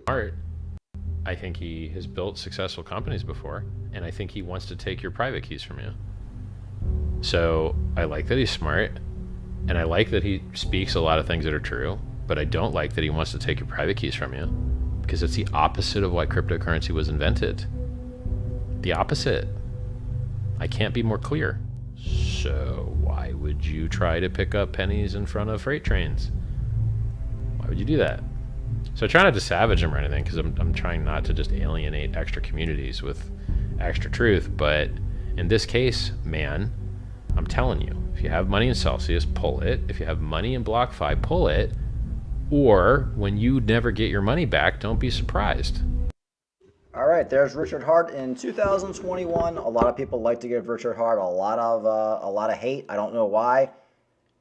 Smart. I think he has built successful companies before, and I think he wants to take your private keys from you. So I like that he's smart, and I like that he speaks a lot of things that are true, but I don't like that he wants to take your private keys from you, because it's the opposite of why cryptocurrency was invented. The opposite. I can't be more clear. So why would you try to pick up pennies in front of freight trains? Why would you do that? So I try not to savage him or anything, because I'm trying not to just alienate extra communities with extra truth. But in this case, man, I'm telling you, if you have money in Celsius, pull it. If you have money in BlockFi, pull it. Or when you never get your money back, don't be surprised. All right, there's Richard Hart in 2021. A lot of people like to give Richard Hart a lot of hate. I don't know why.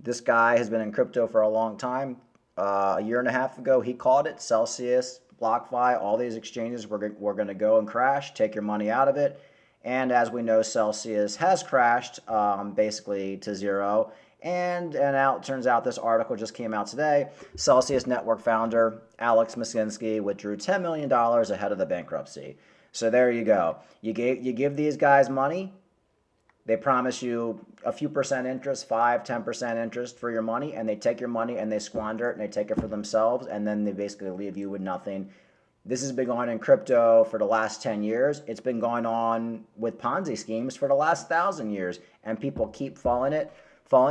This guy has been in crypto for a long time. A year and a half ago, he called it. Celsius, BlockFi, all these exchanges were going to go and crash. Take your money out of it. And as we know, Celsius has crashed basically to zero. And now it turns out this article just came out today. Celsius Network founder Alex Mashinsky withdrew $10 million ahead of the bankruptcy. So there you go. You give these guys money. They promise you a few percent interest, 5, 10% interest for your money, and they take your money and they squander it and they take it for themselves, and then they basically leave you with nothing. This has been going on in crypto for the last 10 years. It's been going on with Ponzi schemes for the last 1,000 years, and people keep falling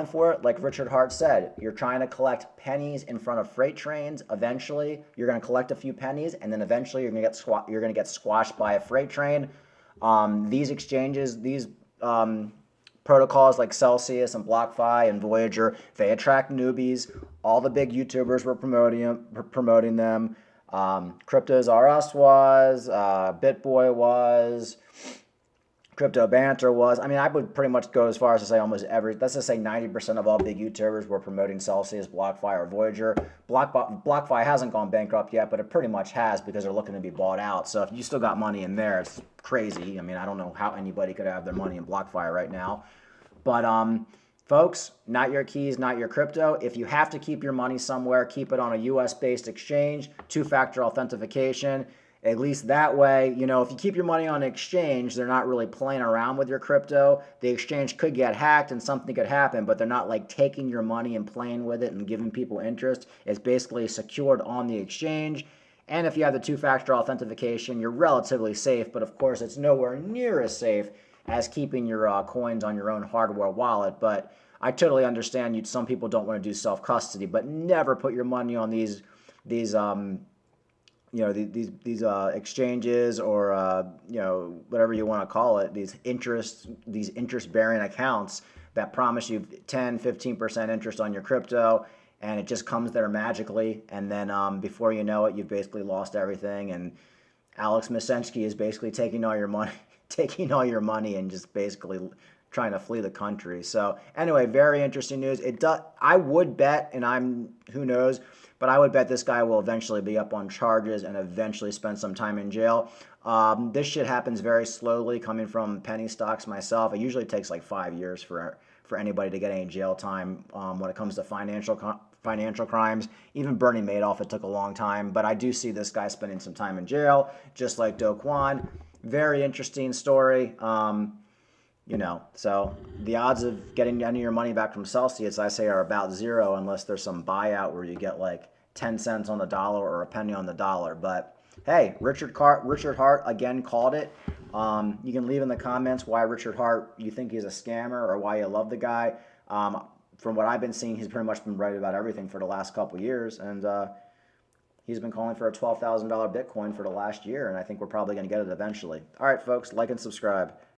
for it. Like Richard Hart said, you're trying to collect pennies in front of freight trains. Eventually, you're going to collect a few pennies, and then eventually you're going to get squashed by a freight train. These exchanges, these protocols like Celsius and BlockFi and Voyager, they attract newbies. All the big YouTubers were promoting them. Cryptos R Us was, BitBoy was, Crypto Banter was. I mean, I would pretty much go as far as to say let's just say 90% of all big YouTubers were promoting Celsius, BlockFi, or Voyager. BlockFi hasn't gone bankrupt yet, but it pretty much has because they're looking to be bought out. So if you still got money in there, it's crazy. I mean, I don't know how anybody could have their money in BlockFi right now. But folks, not your keys, not your crypto. If you have to keep your money somewhere, keep it on a US-based exchange, two-factor authentication. At least that way, if you keep your money on an exchange, they're not really playing around with your crypto. The exchange could get hacked and something could happen, but they're not like taking your money and playing with it and giving people interest. It's basically secured on the exchange. And if you have the two-factor authentication, you're relatively safe, but of course, it's nowhere near as safe as keeping your coins on your own hardware wallet. But I totally understand some people don't want to do self-custody, but never put your money on these exchanges or whatever you want to call it, these interest-bearing accounts that promise you 10-15% interest on your crypto, and it just comes there magically, and then before you know it, you've basically lost everything. And Alex Mashinsky is basically taking all your money, and just basically trying to flee the country. So anyway, very interesting news. I would bet, and who knows, but I would bet this guy will eventually be up on charges and eventually spend some time in jail. This shit happens very slowly, coming from penny stocks myself. It usually takes like 5 years for anybody to get any jail time when it comes to financial crimes. Even Bernie Madoff, it took a long time. But I do see this guy spending some time in jail, just like Do Kwon. Very interesting story. So the odds of getting any of your money back from Celsius, I say, are about zero unless there's some buyout where you get like 10 cents on the dollar or a penny on the dollar. But hey, Richard Hart again called it. You can leave in the comments why Richard Hart, you think he's a scammer or why you love the guy. From what I've been seeing, he's pretty much been right about everything for the last couple years. And he's been calling for a $12,000 Bitcoin for the last year. And I think we're probably going to get it eventually. All right, folks, like and subscribe.